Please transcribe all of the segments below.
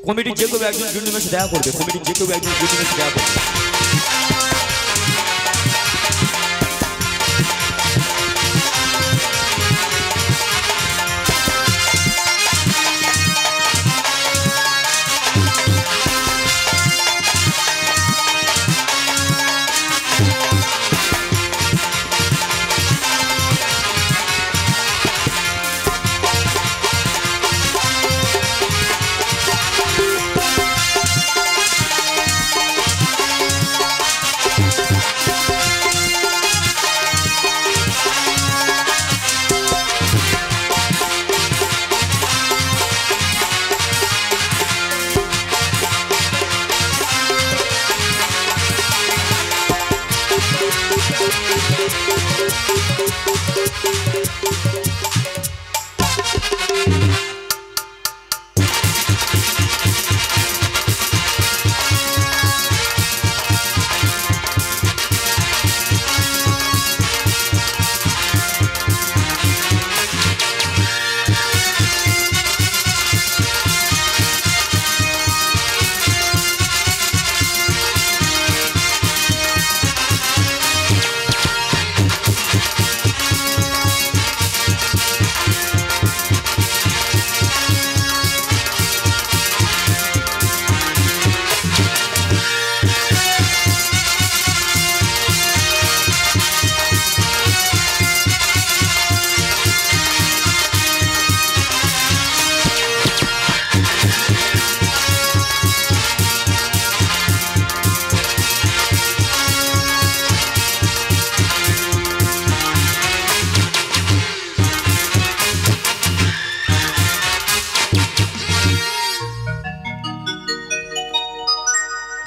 Committee যে কেউ একজন জুনিয়র মেসে দেখা করবে, কমিটি যে কেউ একজন জুনিয়র মেসে দেখা করবে।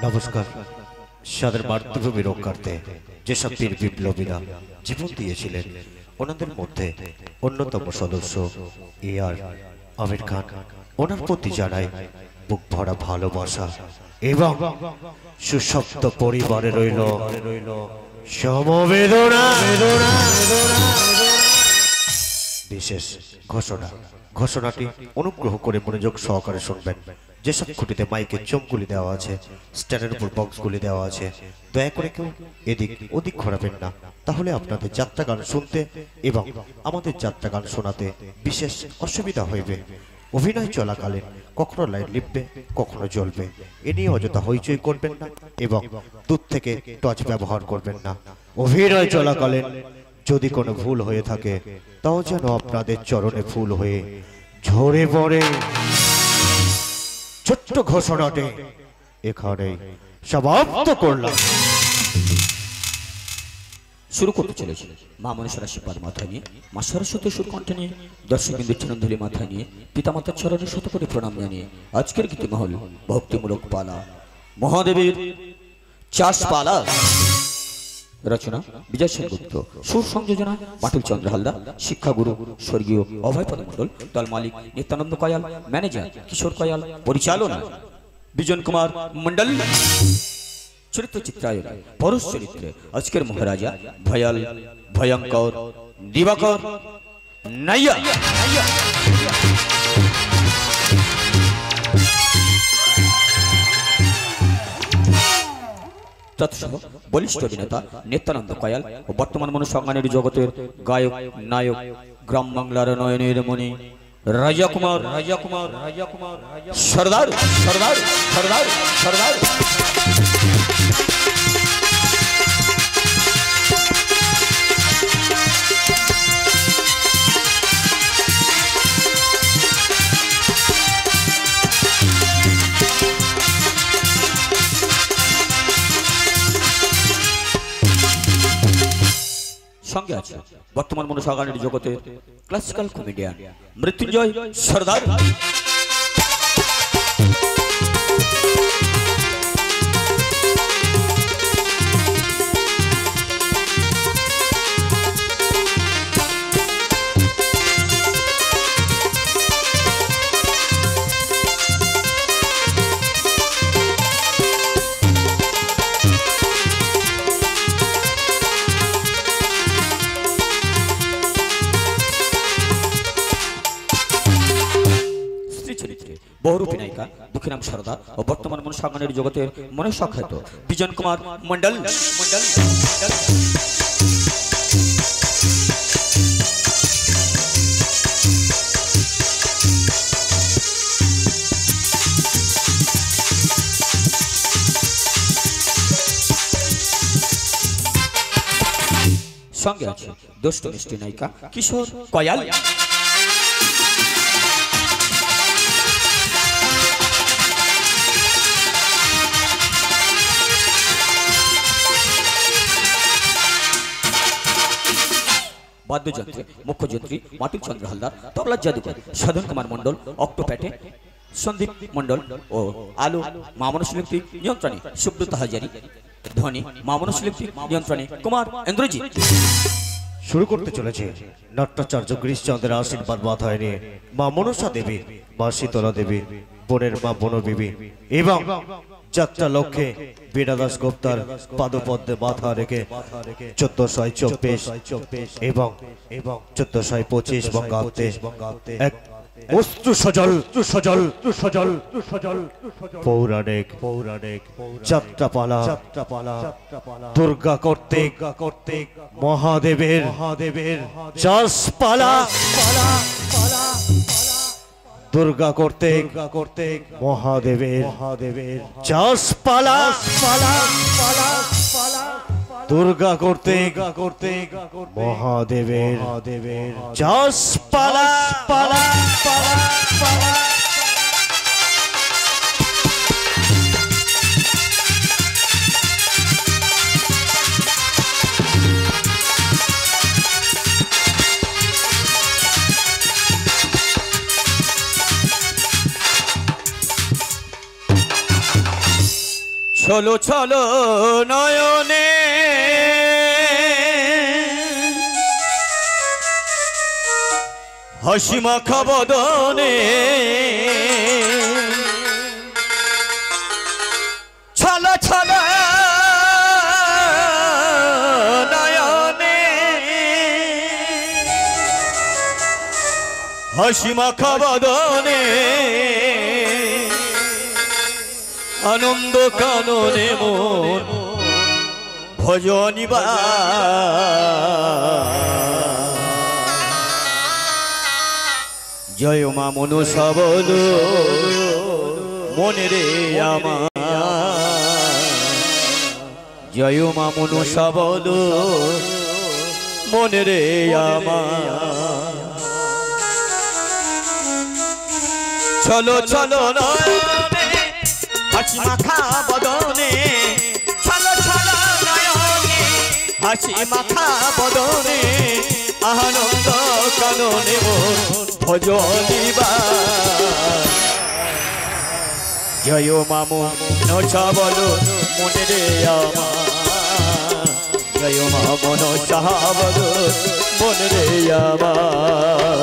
নমস্কার। সাদের মাতৃভূমি রক্ষার্থে যেসব বীর বিপ্লবীরা জীবন দিয়েছিলেন ওনাদের মধ্যে অন্যতম সদস্য এআর আমির খান, ওনার প্রতি জানাই বুক ভরা ভালোবাসা এবং সুশব্দ পরিবারে রইল সমবেদনা। বিশেষ ঘোষণাটি অনুগ্রহ করে মনোযোগ সহকারে শুনবেন। যেসব খুঁটিতে মাইকে চমগুলি দেওয়া আছে, স্ট্যান্ডের উপর বক্সগুলি দেওয়া আছে, দয়া করে কেউ এদিক ওদিক ঘোরাবেন না, তাহলে আপনাদের যাত্রা গান শুনতে এবং আমাদের যাত্রা গান শোনাতে বিশেষ অসুবিধা হইবে। অভিনয় চলাকালীন কখনো লাইট লিপবে কখনো জ্বলবে, এ নিয়ে অযথা হইচই করবেন না এবং দূর থেকে টর্চ ব্যবহার করবেন না। অভিনয় চলাকালীন যদি কোনো ভুল হয়ে থাকে তাও যেন আপনাদের চরণে ফুল হয়ে ঝরে পড়ে। ছোট্ট ঘোষণাটি এখানেই সমাপ্ত করলাম। শুরু করতে চলেছে মা মনসার আশীর্বাদ মাথায় নিয়ে, মা সরস্বতী সুর কণ্ঠে নিয়ে, দর্শকবিন্দু চরণধুলি মাথায় নিয়ে, পিতামাতার চরণে শত করে প্রণাম জানিয়ে আজকের গীতিমহল ভক্তিমূলক পালা মহাদেবের চাষপালা। রচনা বিজয় সেনগুপ্ত, সুর সংযোজনা বাটুল চন্দ্র হালদার, শিক্ষাগুরু স্বর্গীয় অভয়পদ মণ্ডল, দল মালিক নিত্যানন্দ কয়াল, ম্যানেজার কিশোর কয়াল, পরিচালনা বিজন কুমার মণ্ডল। চরিত্র চিত্রায়ন পরশ চরিত্রে আজকের মহারাজা ভয়াল, ভয়ঙ্কর, দিবাকর, নাইয়া। তৎসহ বলিষ্ঠ অভিনেতা নিত্যানন্দ কয়াল ও বর্তমান মনুসংজ্ঞানের জগতের গায়ক নায়ক গ্রাম বাংলার নয়নের মণি রাজা কুমার সর্দার সর্দার সর্দার সর্দার। সঙ্গে আছে বর্তমান মনুসংজ্ঞানের জগতের ক্লাসিক্যাল কমেডিয়ান মৃত্যুঞ্জয় সর্দার। বহুরূপী নায়িকা দুঃখীরাম সরদা ও বর্তমান মনুসংজ্ঞানের জগতের মনুষ্য খ্যাত বিজন কুমার মণ্ডল। সঙ্গে আছে দুষ্ট মিষ্টি নায়িকা কিশোর কয়াল। বাদ্যযন্ত্রে মুখ্যযন্ত্রী মাটুল চন্দ্র হালদার, তবলার জাদুকর সাধন কুমার মণ্ডল, অক্টোপ্যাটে সন্দীপ মণ্ডল ও আলো মা মনসলিপি নিয়ন্ত্রণে সুব্রত হাজারি, ধ্বনি মা মনসলিপি নিয়ন্ত্রণে কুমার ইন্দ্রজিৎ। শুরু করতে চলেছে নাট্যাচার্য গিরিশচন্দ্রের আশীর্বাদ মাথায় নিয়ে মা মনসা দেবী, মা শীতলা দেবী, বনের মা বনবিবি এবং যাত্রা লক্ষ্যে বীণা দাশগুপ্তার পাদপদ্মে মাথা রেখে 1424 এবং 1425 বঙ্গাব্দে এক অস্ত্র সজল পৌরাণিক যাত্রাপালা দুর্গা কর্তৃক মহাদেবের চাষপালা, দুর্গা কর্তৃক মহাদেবের চাষপালা, দুর্গা কর্তৃক মহাদেবের চাষপালা। চলো চলো নয়নে হাসি মাখা বদনে, ছলো ছলো নয়নে হাসি মাখা বদনে, আনন্দ কাননে মন ভজনিবা, জয় মা মনসা বলো মনে রে আমার, জয় মা মনসা বলো মনে রে আমার। চলো চলো নয়নে হাসি মাখা বদনে, চলো চলো নয়নে হাসি মাখা বদনে, আনন্দ কাননে মোর ভজনিবা। জয় মা মনসা বলো মনে রে আমার, জয় মা মনসা বলো মনে রে আমার।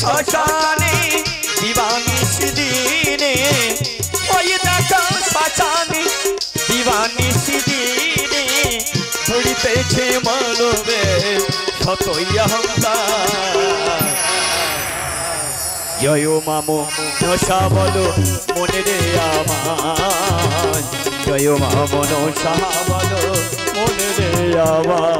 শ্মশানে দিবানিশ দিনে, ওই দেখো শ্মশানে দিবানিশ দিনে, ধরিতেছে মানবে শতই অহংকার। জয় মা মনসা বলো মনে রে আমার, জয় মা মনসা বলো মনে রে আমার।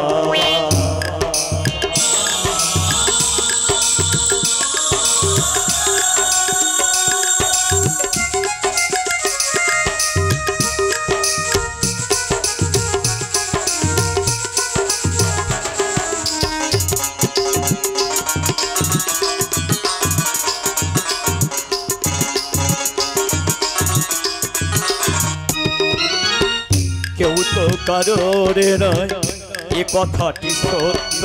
কেউ তো কারোরে নয় এ কথাটি সত্য,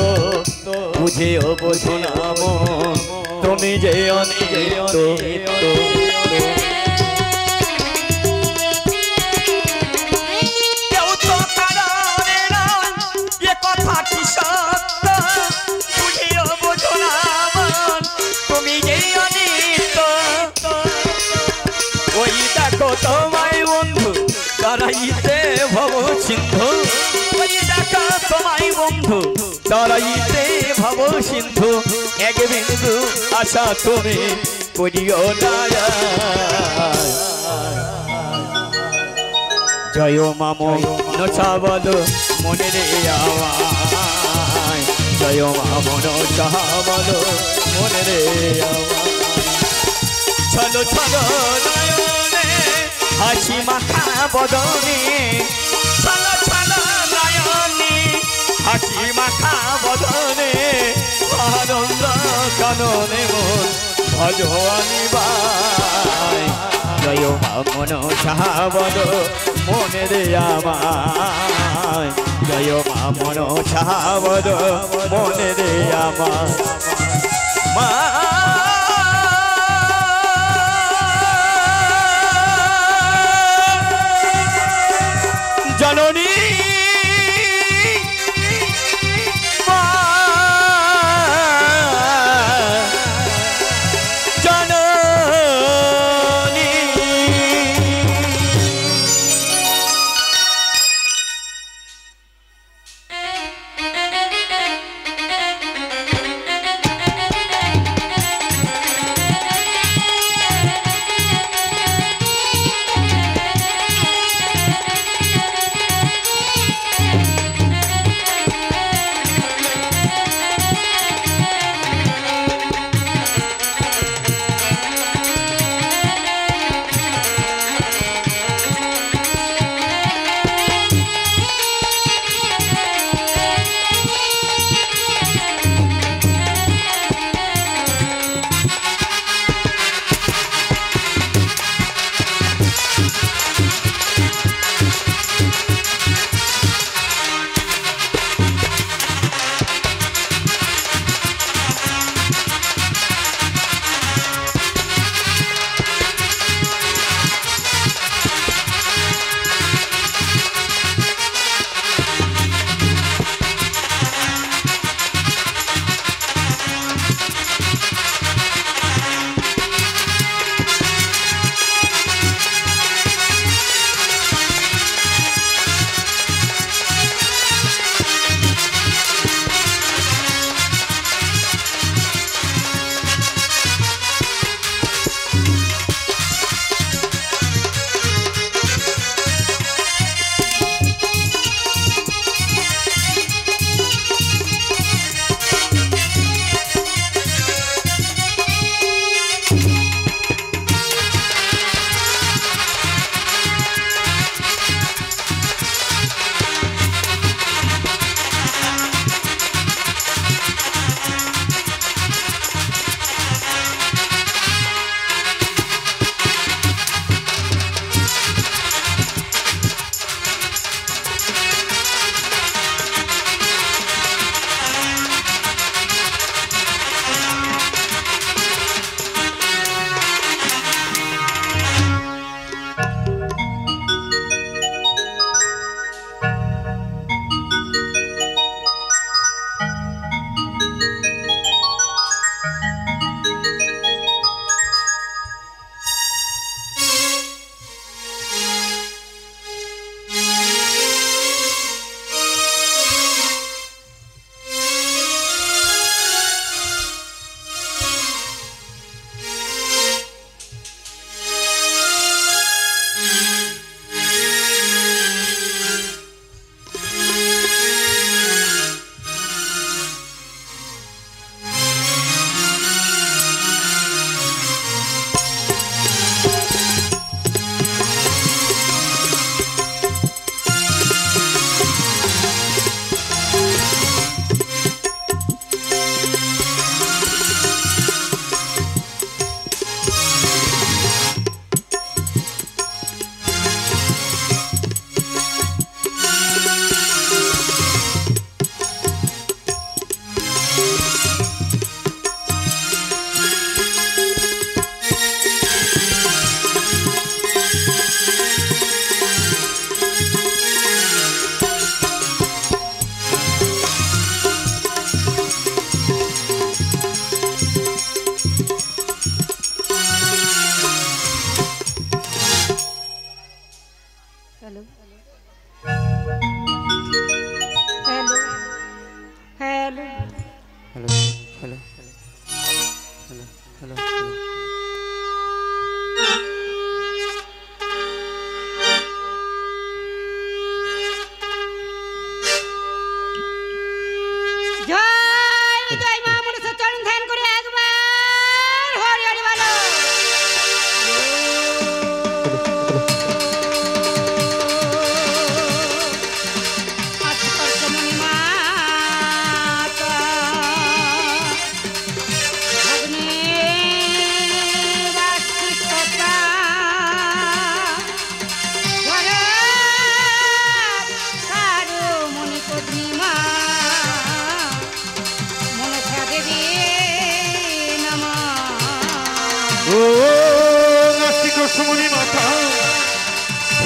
বুঝেও বোঝো না মন তুমি যে অনিত্য। কেউ তো কারোরে নয় এ কথাটি সত্য, বুঝেও বোঝো না মন তুমি যে অনিত্য। ওই দেখো তোমায় বন্ধু তারাইতে ভব সিন্ধু, ওই দেখা তোমায় বন্ধু তারাইতে ভব সিন্ধু, এক বিন্দু আশা তুমি করিও না। জয় মা মনসা বলো মনে রে আমার, জয় মা মনসা বলো মনে রে আমার। চলো চলো নয়নে হাসি মাখা বদনে, চলো চলো নয়নে হাসি মাখা বদনে, আনন্দ কাননে মোর ভজনিবাই। জয় মা মনসা বলো মনে রে আমার, জয় মা মনসা বলো মনে রে আমার। মা জননী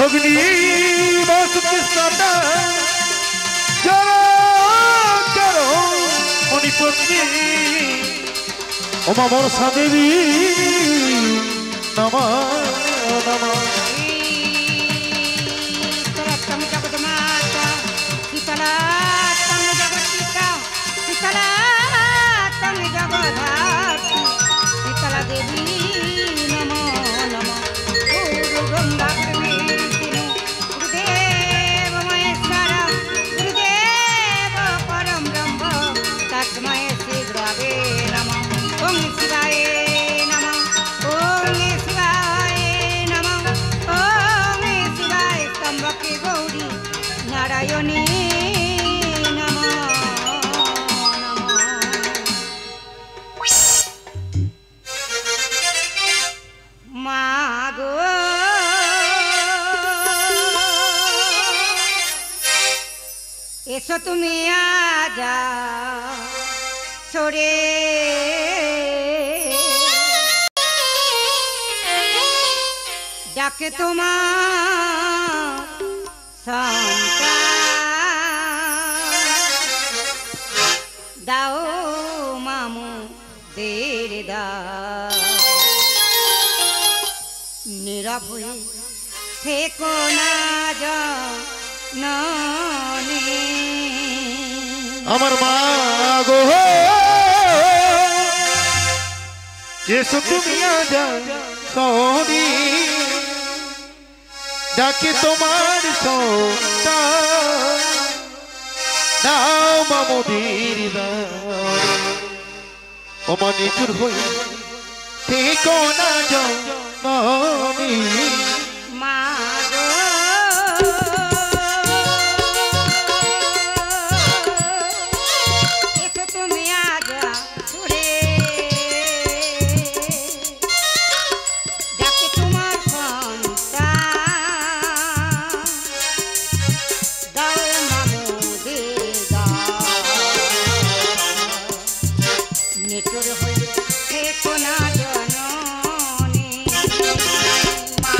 অগ্নি বাসুকি সাদা জড়ো জড়ো মণিপতি ওমা বর্ষা দেবী নমঃ নমঃ শীতলাত্তম জগন্মাতা শীতলাত্তম জগৎপিতা শীতলাত্তম জগদ্ধাত্রী শীতলা দেবী নমো নমঃ গুরু ব্রহ্মা গুরু বিষ্ণু গুরুদেব মহেশ্বর গুরুদেব পরম ব্রহ্ম তস্मै শ্রী গুরবে নমঃ ওং শিবায় নমঃ ওং শিবায় নমঃ ওং শিবায় স্তম্ভকে গৌরী নারায়ণী নমঃ নমঃ মা গো এসো তুমি আজা সরে ডাকে তোমার সন্তান দাও মামু দের দাও নীরব হয়ে থেকো না জানে আমার মা গো এসো তুমি আজা সরি ডাকে তোমার সন্তান দাও মামুদির দাও ওমা নিচুর হই থেকো না জানি মা গো এসো তুমি আজা সুরে ডাকে তোমার সন্তান দাও মামুদের দাও নেটুর হয়ে থেকো না জননী মা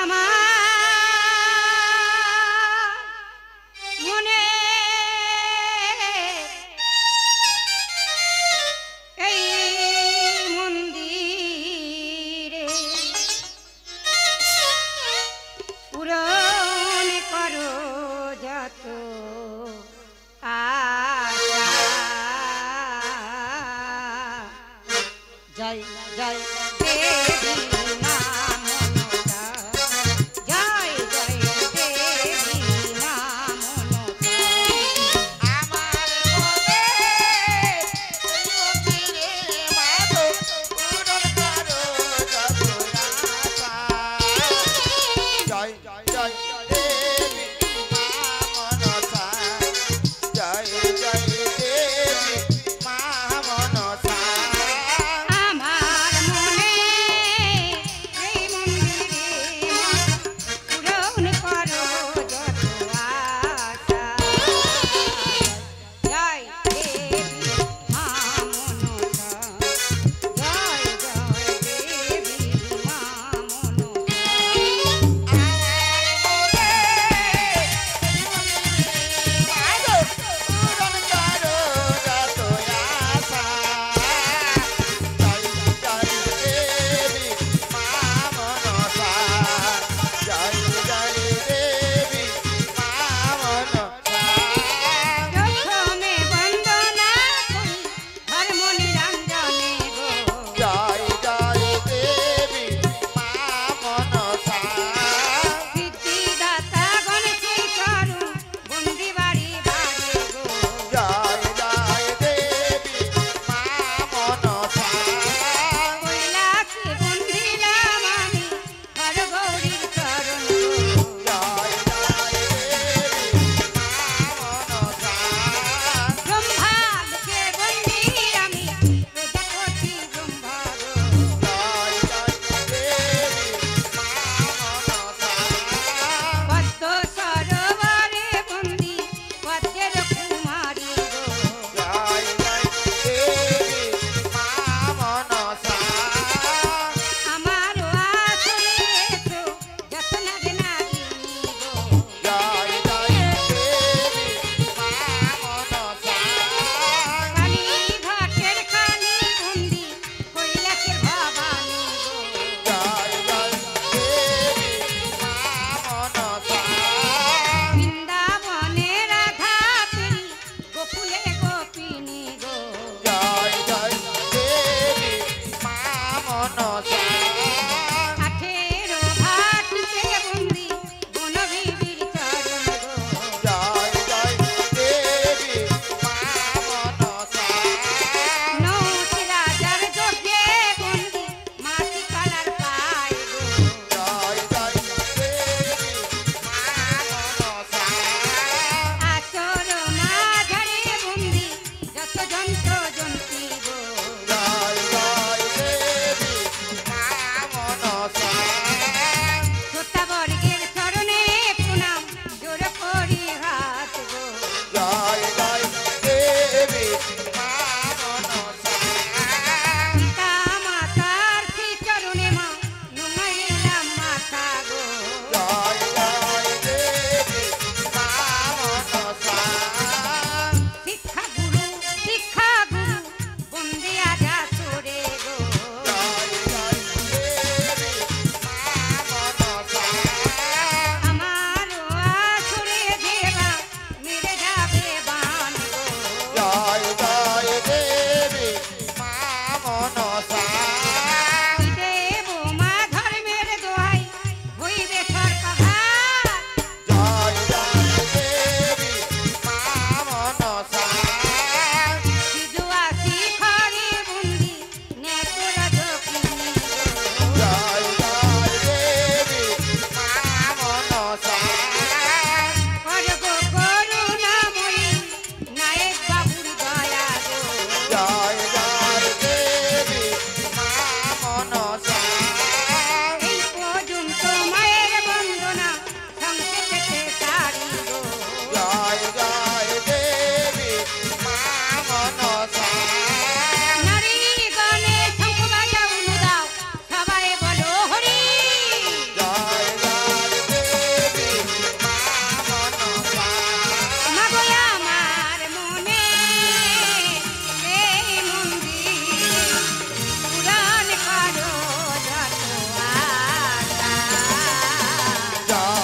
আমার মনে এই মন্দিরে পূরণ করো যত আশা। জয় জয় দেবী মা মনসা, জয় জয় দেবী মা মনসা। আমার মনে লুকিয়ে মাগো পূরণ করো যত আশা। জয় জয় দেবী মা মনসা, জয় জয় দেবী মা মনসা। আমার জয়